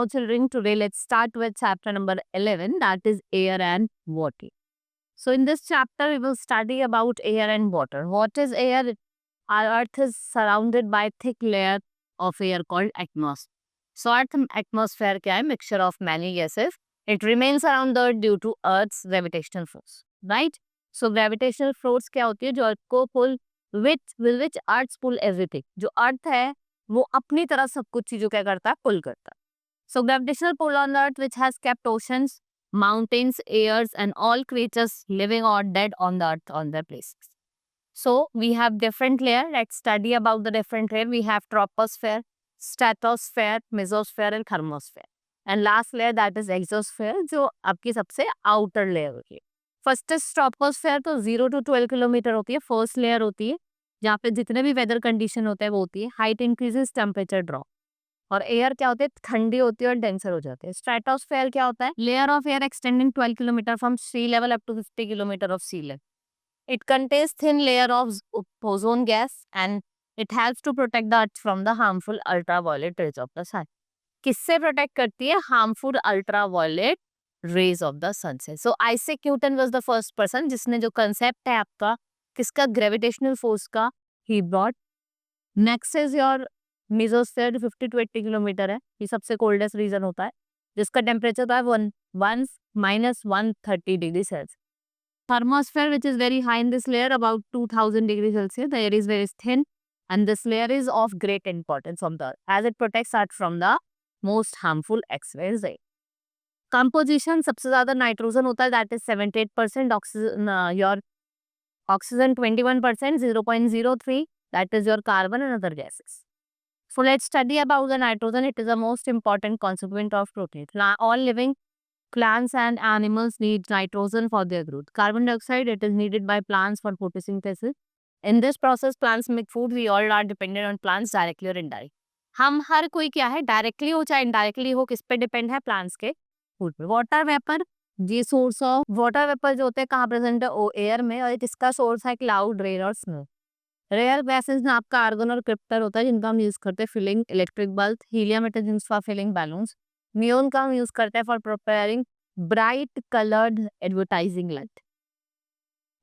Now, children, today let's start with chapter number 11, that is air and water. So, in this chapter, we will study about air and water. What is air? Our Earth is surrounded by thick layer of air called atmosphere. So, Earth atmosphere क्या है? Mixture of many gases. It remains around the Earth due to Earth's gravitational force, right? So, gravitational force क्या होती है? जो Earth को pull with which Earth pull everything. जो Earth है वो अपनी तरह सब कुछ चीजों क्या करता है? पुल करता है. So gravitational pull on the Earth which has kept oceans, mountains, airs and all creatures living or dead on the Earth on their places. So we have different layer. Let's study about the different layer. We have troposphere, stratosphere, mesosphere and thermosphere. And last layer that is exosphere जो आपकी सबसे outer layer होती है. First is troposphere तो 0 to 12 kilometre होती है. First layer होती है जहाँ पे जितने भी वेदर कंडीशन होते हैं वो होती है. Height increases, temperature drop. और एयर क्या होती है? ठंडी होती है और डेंसर हो जाती है. स्ट्रेटोस्फेयर क्या होता है? Layer of air extending 12 kilometre from sea level up to 50 kilometre of sea level. It contains thin layer of ozone gas and it helps to protect the earth from the harmful ultraviolet rays of the sun. किससे protect करती है? Harmful ultraviolet rays of the sun से. So Isaac Newton was the first person जिसने जो concept है आपका किसका? Gravitational force का, he brought. Next is your mesosphere 50 to 80 kilometre है. ये सबसे कोल्डेस्ट रीजन होता है जिसका टेम्परेचर होता है 130 degree Celsius. Thermosphere which is very high in this layer about 2000 degrees Celsius. The air is very thin and this layer is of great importance on the earth as it protects Earth from the most harmful X-rays. Composition सबसे ज्यादा nitrogen होता है that is 78%, oxygen your oxygen 21%, 0.03 that is your carbon and other gases. So let's study about the nitrogen. It is the most important constituent of protein. All living plants and animals need nitrogen for their growth. Carbon dioxide, it is needed by plants for photosynthesis. In this process, plants make food. We all are dependent on plants directly or indirectly. हम हर कोई क्या है? Directly हो चाहे indirectly हो, किस पे depend है? प्लांट्स के फूड पे. वाटर वेपर, ये सोर्स ऑफ वाटर वेपर जो होते हैं कहाँ प्रेजेंट है? ओ एयर में. और इसका सोर्स है क्लाउड, रेन और स्नो. रेयर गैसेस में आपका आर्गन और क्रिप्टर होता है जिनका हम यूज करते हैं filling electric bulb. Helium it is used for filling balloons. Neon का हम यूज करते हैं for preparing bright coloured advertising light.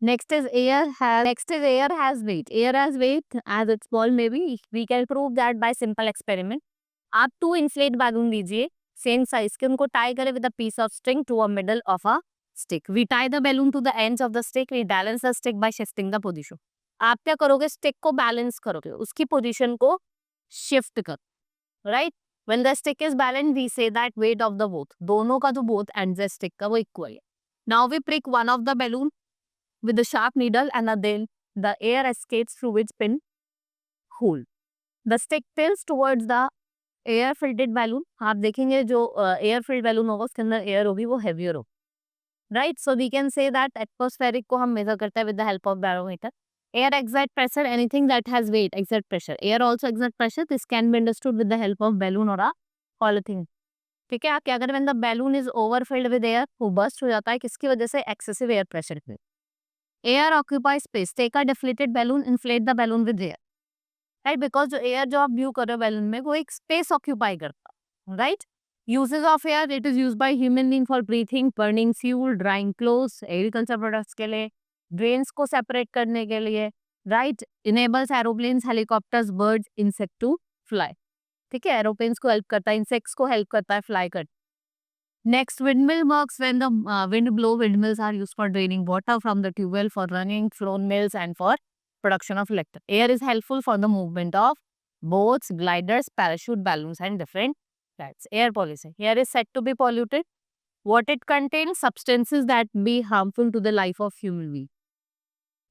Next is air has weight. Air has weight as its ball may be. We can prove that by simple experiment. आप 2 inflate balloon लीजिए same size के, उनको tie करें with a piece of string to a middle of a stick. We tie the balloon to the ends of the stick. We balance the stick by shifting the position. आप क्या करोगे? Stick को balance करोगे, उसकी position को shift करो, right. When the stick is balance we say that weight of the both, दोनों का जो बोथ एंड द स्टिक का वो इक्वल है. Now we prick one of the balloon with the sharp needle and then the air escapes through which pin hole. The stick tilts towards the air filled balloon. आप देखेंगे जो air filled balloon होगा उसके अंदर air होगी वो heavier होगी, right. So we can say that atmospheric को हम मेजर करते हैं with the help of barometer. Air exert pressure, anything that has weight exert pressure. Air also exert pressure. This can be understood with the help of balloon or a polythene. ठीक है. क्या अगर when the balloon is overfilled with air, वो burst हो जाता है किसकी वजह से? excessive air pressure पे. Air occupies space. Take a deflated balloon, inflate the balloon with air. Right? Because जो air जो आप view कर रहे हो balloon में वो एक space occupy करता है. Right? Uses of air, it is used by human being for breathing, burning fuel, drying clothes, agriculture products के लिए, ड्रेन्स को सेपरेट करने के लिए, right. Enables aeroplanes, helicopters, birds, insect to fly. ठीक है. एरोप्लेन्स को हेल्प करता है, इंसेक्ट्स को हेल्प करता है फ्लाई कर. Next, windmill works when the wind blow. Windmills are used for draining water from the tubewell, for running flour mills and for production of electricity. Air is helpful for the movement of boats, gliders, parachute, balloons and different types. Air pollution. Air is said to be polluted. What it contains? Substances that be harmful to the life of human being.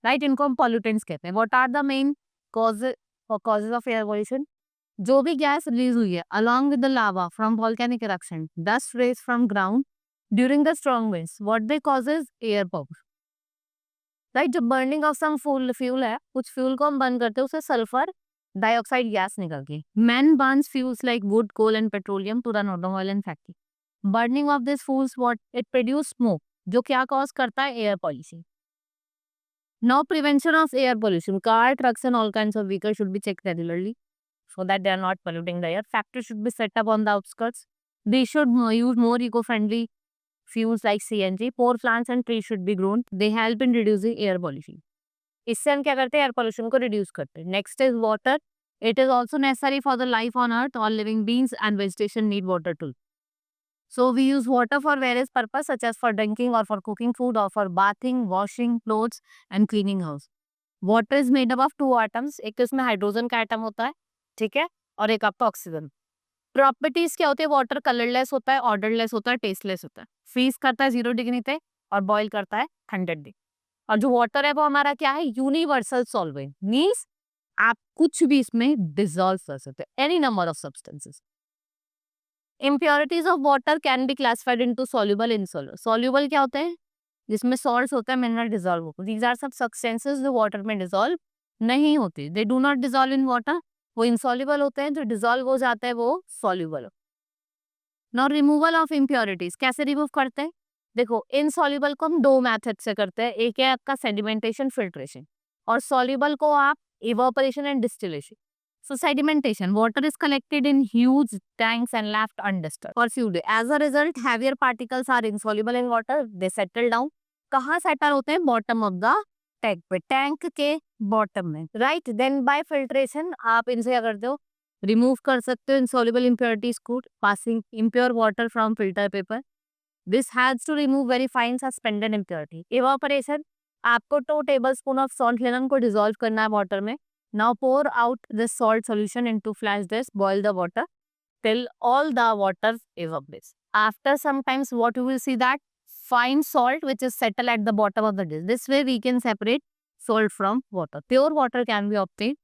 Right. इनको हम pollutants कहते हैं. What are the main causes of air pollution? जो भी gas release हुई है along with the lava from volcanic eruption, dust raise from ground during the strong winds, what they causes? Air pollution. Right. जब burning of some fuel है, कुछ fuel को हम burn करते हैं उससे सल्फर डाइऑक्साइड गैस निकलती है. Man burns fuels like wood, coal and petroleum to run automobile and factory. Burning of this fuels what it produce? Smoke, जो क्या कॉज करता है? Air pollution. Now, prevention of air pollution. Car, trucks and all kinds of vehicles should be checked regularly so that they are not polluting the air. Factories should be set up on the outskirts. They should use more eco-friendly fuels like CNG. More plants and trees should be grown. They help in reducing air pollution. इससे हम क्या करते हैं, air pollution को reduce करते हैं. Next is water. It is also necessary for the life on earth. All living beings and vegetation need water too. So we use water for various purpose such as for drinking or for cooking food or for bathing, washing clothes and cleaning house. Water is made up of two atoms. एक तो इसमें hydrogen का atom होता है, ठीक है, और एक आपका ऑक्सीजन. प्रॉपर्टीज क्या होती है, वाटर कलरलेस होता है, ऑर्डरलेस होता है, टेस्टलेस होता है. फ्रीज करता है 0 डिग्री पे और बॉईल करता है 100 डिग्री. और जो वाटर है वो हमारा क्या है, यूनिवर्सल सॉल्वेंट. मीन्स आप कुछ भी इसमें डिसॉल्व कर सकते हैं, any number of substances. Impurities of water can be classified into soluble, insoluble. Soluble क्या होते हैं, जिसमें salts होता है, मिनरल डिजॉल्व होता है. These are सब substances जो वाटर में डिजॉल्व नहीं होते. They do not dissolve in water. वो insoluble होते हैं, जो डिजॉल्व हो जाता है वो soluble. Now removal of impurities कैसे रिमूव करते हैं? देखो, insoluble को हम 2 मेथड से करते हैं. एक है आपका सेडिमेंटेशन, फिल्ट्रेशन, और soluble को आप evaporation and distillation. So sedimentation, water is collected in huge tanks and left undisturbed for few days. As a result, heavier particles are insoluble in water. They settle down. कहाँ settle होते हैं? Bottom of the tank पे, tank के bottom में, right. Then bye filtration आप इनसे क्या करते हो, रिमूव कर सकते हो insoluble impurities को, passing impure water from filter paper. This has to remove very fine suspended impurity. Evaporation, आपको 2 tablespoon of salt लेना, उनको डिसॉल्व करना है वाटर में. Now pour out this salt solution into flash dish. Boil the water till all the water evaporates. After some times, what you will see that fine salt which is settled at the bottom of the dish. This way we can separate salt from water. Pure water can be obtained.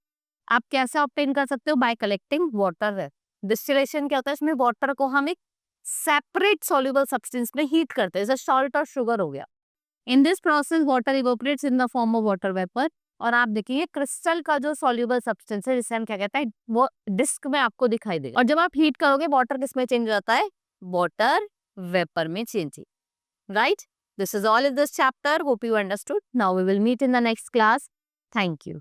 आप कैसे obtain कर सकते हो? By collecting water. Distillation क्या होता है? इसमें water को हम एक separate soluble substance में heat करते हैं, जैसे salt और sugar हो गया. In this process, water evaporates in the form of water vapor. और आप देखिए क्रिस्टल का जो सॉल्युबल सब्सटेंस है, जिसे हम क्या कहते हैं, वो डिस्क में आपको दिखाई देगा. और जब आप हीट करोगे, वाटर किस में चेंज हो जाता है? वाटर वेपर में change. Right. This is all in this chapter. Hope you understood. Now we will meet in the next class. Thank you.